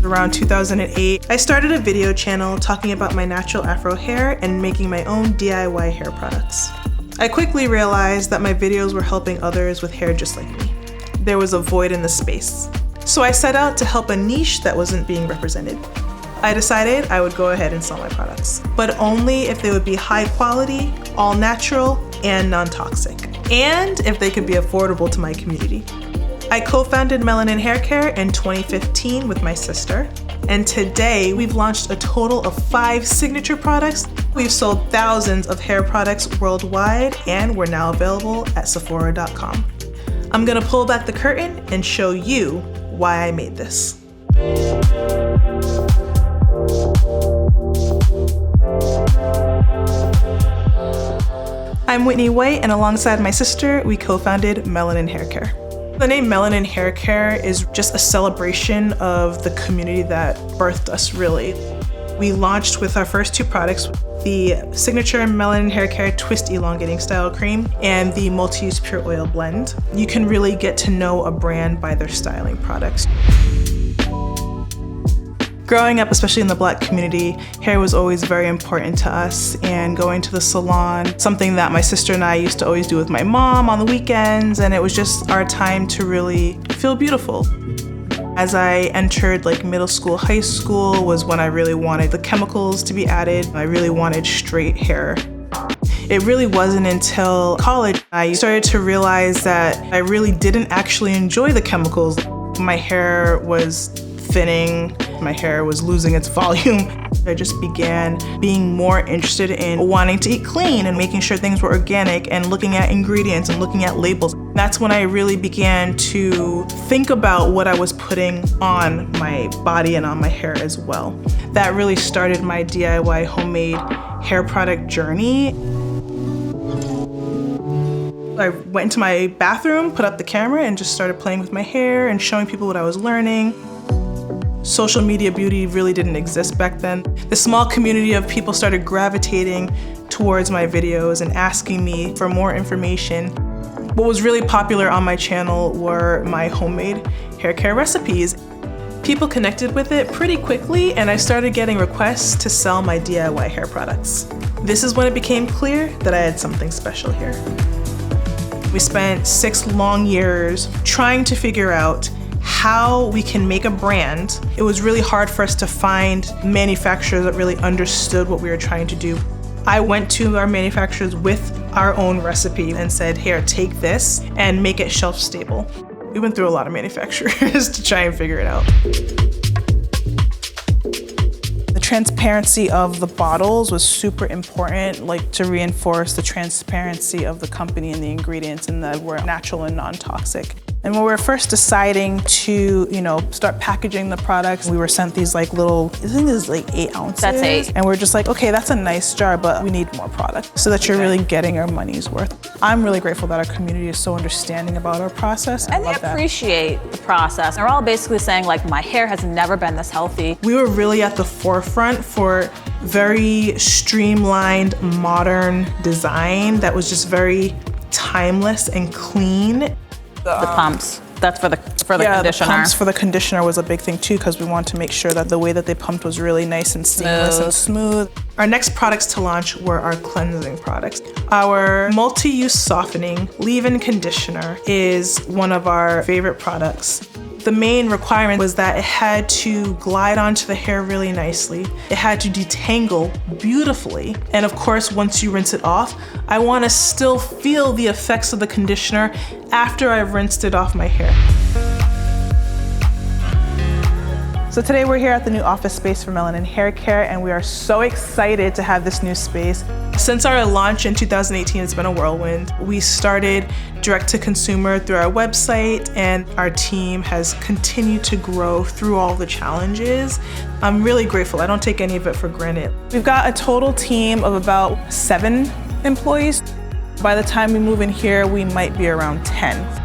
Around 2008, I started a video channel talking about my natural Afro hair and making my own DIY hair products. I quickly realized that my videos were helping others with hair just like me. There was a void in the space. So I set out to help a niche that wasn't being represented. I decided I would go ahead and sell my products, but only if they would be high quality, all natural, and non-toxic, and if they could be affordable to my community. I co-founded Melanin Haircare in 2015 with my sister, and today we've launched a total of 5 signature products. We've sold thousands of hair products worldwide, and we're now available at Sephora.com. I'm gonna pull back the curtain and show you why I made this. I'm Whitney White, and alongside my sister, we co-founded Melanin Haircare. The name Melanin Haircare is just a celebration of the community that birthed us, really. We launched with our first 2 products, the signature Melanin Haircare Twist Elongating Style Cream and the Multi-Use Pure Oil Blend. You can really get to know a brand by their styling products. Growing up, especially in the Black community, hair was always very important to us, and going to the salon, something that my sister and I used to always do with my mom on the weekends, and it was just our time to really feel beautiful. As I entered middle school, high school was when I really wanted the chemicals to be added. I really wanted straight hair. It really wasn't until college I started to realize that I really didn't actually enjoy the chemicals. My hair was thinning, my hair was losing its volume. I just began being more interested in wanting to eat clean and making sure things were organic and looking at ingredients and looking at labels. That's when I really began to think about what I was putting on my body and on my hair as well. That really started my DIY homemade hair product journey. I went into my bathroom, put up the camera, and just started playing with my hair and showing people what I was learning. Social media beauty really didn't exist back then. The small community of people started gravitating towards my videos and asking me for more information. What was really popular on my channel were my homemade hair care recipes. People connected with it pretty quickly, and I started getting requests to sell my DIY hair products. This is when it became clear that I had something special here. We spent 6 long years trying to figure out how we can make a brand. It was really hard for us to find manufacturers that really understood what we were trying to do. I went to our manufacturers with our own recipe and said, here, take this and make it shelf stable. We went through a lot of manufacturers to try and figure it out. The transparency of the bottles was super important, to reinforce the transparency of the company and the ingredients, and that we're natural and non-toxic. And when we were first deciding to, start packaging the products, we were sent these little, I think this is 8 ounces. That's 8. And we're just like, okay, that's a nice jar, but we need more product so that you're really getting our money's worth. I'm really grateful that our community is so understanding about our process. And they appreciate the process. They're all basically saying my hair has never been this healthy. We were really at the forefront for very streamlined, modern design that was just very timeless and clean. The pumps, that's for the conditioner. The pumps for the conditioner was a big thing too, because we wanted to make sure that the way that they pumped was really nice and seamless and smooth. Our next products to launch were our cleansing products. Our multi-use softening leave-in conditioner is one of our favorite products. The main requirement was that it had to glide onto the hair really nicely. It had to detangle beautifully. And of course, once you rinse it off, I want to still feel the effects of the conditioner after I've rinsed it off my hair. So today we're here at the new office space for Melanin Haircare, and we are so excited to have this new space. Since our launch in 2018, it's been a whirlwind. We started direct to consumer through our website, and our team has continued to grow through all the challenges. I'm really grateful. I don't take any of it for granted. We've got a total team of about 7 employees. By the time we move in here, we might be around 10.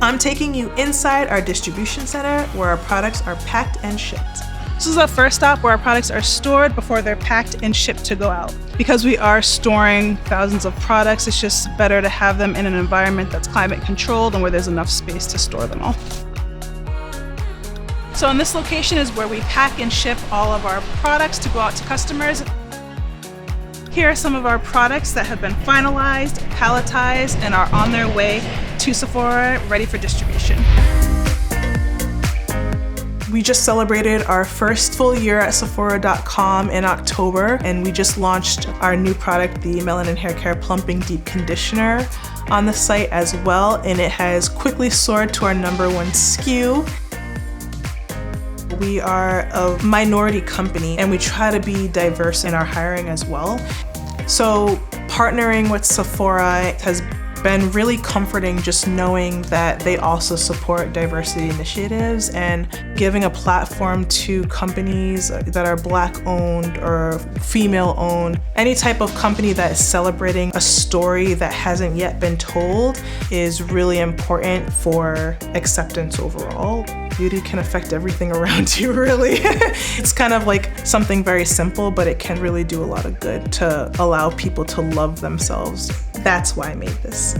I'm taking you inside our distribution center where our products are packed and shipped. This is the first stop where our products are stored before they're packed and shipped to go out. Because we are storing thousands of products, it's just better to have them in an environment that's climate controlled and where there's enough space to store them all. So in this location is where we pack and ship all of our products to go out to customers. Here are some of our products that have been finalized, palletized, and are on their way to Sephora, ready for distribution. We just celebrated our first full year at Sephora.com in October, and we just launched our new product, the Melanin Haircare Plumping Deep Conditioner, on the site as well, and it has quickly soared to our #1 SKU. We are a minority company and we try to be diverse in our hiring as well. So partnering with Sephora has been really comforting, just knowing that they also support diversity initiatives and giving a platform to companies that are Black owned or female owned. Any type of company that is celebrating a story that hasn't yet been told is really important for acceptance overall. Beauty can affect everything around you, really. It's kind of like something very simple, but it can really do a lot of good to allow people to love themselves. That's why I made this.